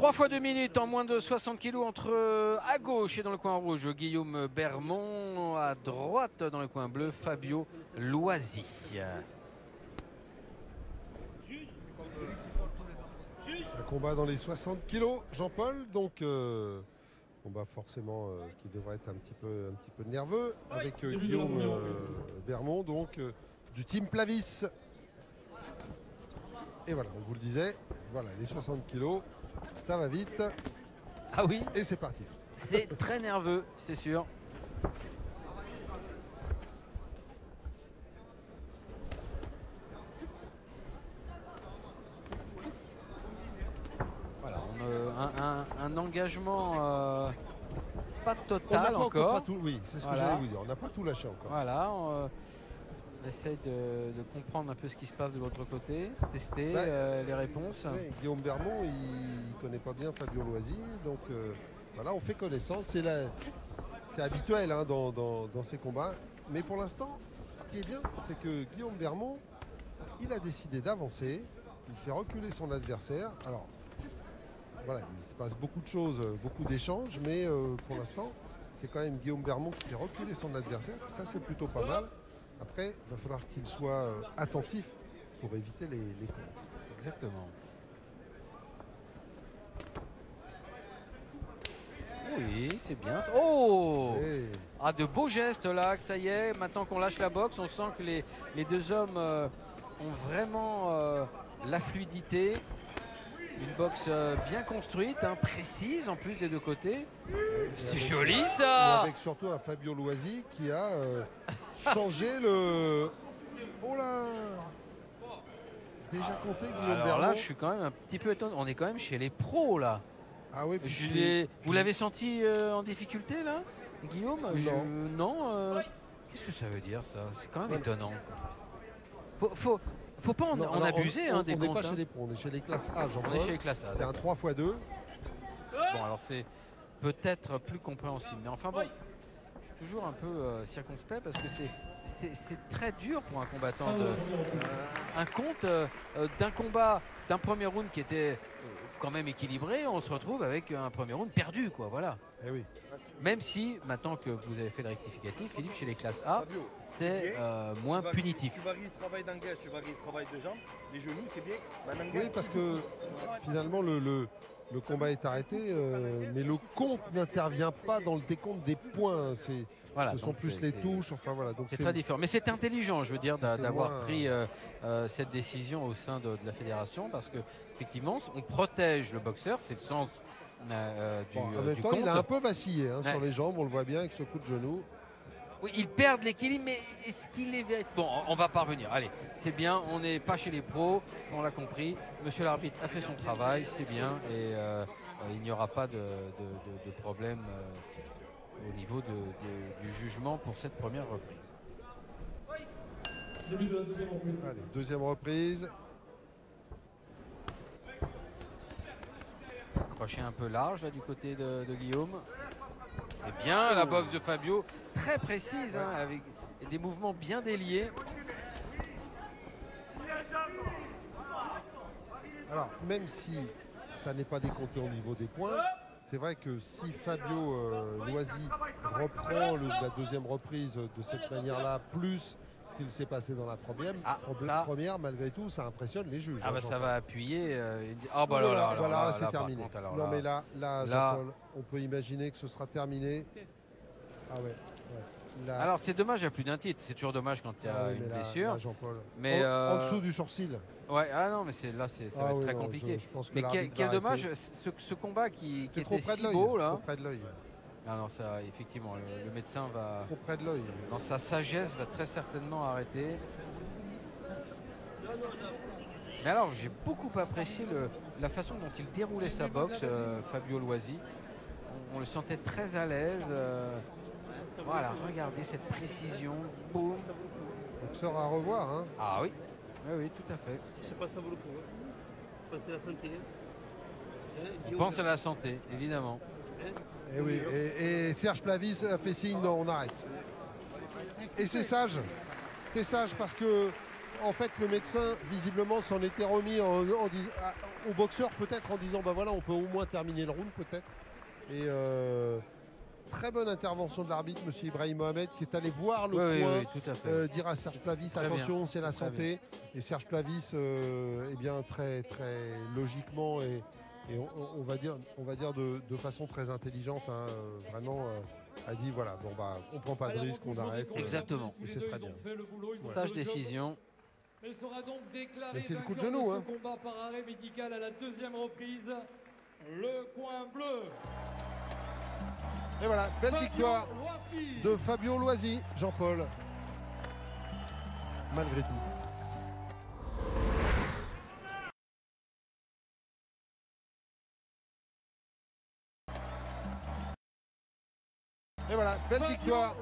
3 fois 2 minutes en moins de 60 kg entre à gauche et dans le coin rouge Guillaume Bermond, à droite dans le coin bleu Fabio Loisy. Un combat dans les 60 kg, Jean-Paul, donc combat forcément qui devrait être un petit peu nerveux avec Guillaume Bermond, donc du team Plavis. Et voilà, on vous le disait, voilà, les 60 kg, ça va vite. Ah oui. Et c'est parti. C'est très nerveux, c'est sûr. Voilà, un engagement pas total encore. Oui, c'est ce que voilà. j'allais vous dire. On n'a pas tout lâché encore. Voilà, on essaye de comprendre un peu ce qui se passe de l'autre côté, tester les réponses. Ouais, Guillaume Bermond, il ne connaît pas bien Fabio Loisy, donc voilà, on fait connaissance. C'est habituel hein, dans ces combats. Mais pour l'instant, ce qui est bien, c'est que Guillaume Bermond, il a décidé d'avancer. Il fait reculer son adversaire. Alors, voilà, il se passe beaucoup de choses, beaucoup d'échanges, mais pour l'instant, c'est quand même Guillaume Bermond qui fait reculer son adversaire. Ça, c'est plutôt pas mal. Après, il va falloir qu'il soit attentif pour éviter les comptes. Exactement. Oui, c'est bien. Oh hey. Ah, de beaux gestes là, ça y est. Maintenant qu'on lâche la boxe, on sent que les deux hommes ont vraiment la fluidité. Une boxe bien construite, hein, précise en plus des deux côtés. C'est joli ça. Avec surtout un Fabio Loisy qui a changé le... Oh là. Déjà compté Guillaume Bermond. Alors là, je suis quand même un petit peu étonné. On est quand même chez les pros là. Ah oui. Vous l'avez senti en difficulté là, Guillaume? Non. Qu'est-ce que ça veut dire ça? C'est quand même étonnant. Faut pas en abuser on des comptes. On n'est pas chez les pros, on est chez les classes A. On est chez les classes A. C'est un 3x2. Bon, alors c'est peut-être plus compréhensible. Mais enfin bon, je suis toujours un peu circonspect parce que c'est très dur pour un combattant. Un compte d'un combat, d'un premier round qui était quand même équilibré, on se retrouve avec un premier round perdu, quoi. Voilà. Eh oui. Même si, maintenant que vous avez fait le rectificatif, Philippe, chez les classes A, c'est moins punitif. Tu varies le travail d'engagement, tu varies le travail de jambes, les genoux, c'est bien. Oui, parce que finalement, le combat est arrêté, mais le compte n'intervient pas dans le décompte des points. Voilà, ce sont plus les touches. Enfin, voilà, c'est très différent. Mais c'est intelligent, je veux dire, d'avoir pris cette décision au sein de la fédération, parce que effectivement, on protège le boxeur, c'est le sens du en même temps, compte. il a un peu vacillé hein, sur les jambes, on le voit bien avec ce coup de genou. Oui, ils perdent l'équilibre, mais est-ce qu'il est véritable? Bon, on va parvenir. Allez, c'est bien, on n'est pas chez les pros, on l'a compris. Monsieur l'arbitre a fait son travail, c'est bien, et il n'y aura pas de problème au niveau du jugement pour cette première reprise. Début de la deuxième reprise. Allez, deuxième reprise. Crochet un peu large là du côté de Guillaume. C'est bien la boxe de Fabio, très précise, hein, avec des mouvements bien déliés. Alors, même si ça n'est pas décompté au niveau des points, c'est vrai que si Fabio Loisy reprend la deuxième reprise de cette manière-là, plus ce qu'il s'est passé dans la première, malgré tout, ça impressionne les juges. Ah bah ça va appuyer. Ah bah là, c'est terminé. Contre, non mais là Jean-Paul, on peut imaginer que ce sera terminé. Ah ouais. Là. Alors c'est dommage, il y a plus d'un titre. C'est toujours dommage quand il y a une blessure. Là, Jean-Paul. Mais en dessous du sourcil. Ouais, non, mais ça va être très compliqué. Je pense que mais quel dommage, ce combat qui était si beau là. Trop près de l'œil. Ah non, ça, effectivement, le médecin va. Trop près de l'œil. Dans sa sagesse, va très certainement arrêter. Mais alors, j'ai beaucoup apprécié la façon dont il déroulait sa boxe, Fabio Loisy. On le sentait très à l'aise. Voilà, regardez cette précision. Boum. Boxeur à revoir. Hein. Ah oui. Oui, tout à fait. Je sais pas si ça vaut le coup. Penser à la santé. On pense à la santé, évidemment. Et oui, et Serge Plavis a fait signe, non, on arrête. Et c'est sage. C'est sage parce que En fait, le médecin, visiblement, s'en était remis au boxeur, peut-être en disant, bah voilà, on peut au moins terminer le round, peut-être. Et très bonne intervention de l'arbitre, M. Ibrahim Mohamed, qui est allé voir le coin, oui, tout à fait. dire à Serge Plavis, Très attention, bien, c'est la très santé. Et Serge Plavis, eh bien, très, très logiquement et on va dire de façon très intelligente, hein, vraiment a dit voilà, bon bah on prend pas de risque, on arrête. Exactement. Et c'est très bien. Sage décision. Mais sera donc déclaré Mais c'est le coup de vainqueur genou, ce hein. combat par arrêt médical à la deuxième reprise. Le coin bleu. Et voilà, belle Fabio victoire Loisy. de Fabio Loisy, Jean-Paul, malgré tout. Et voilà, belle Fabio victoire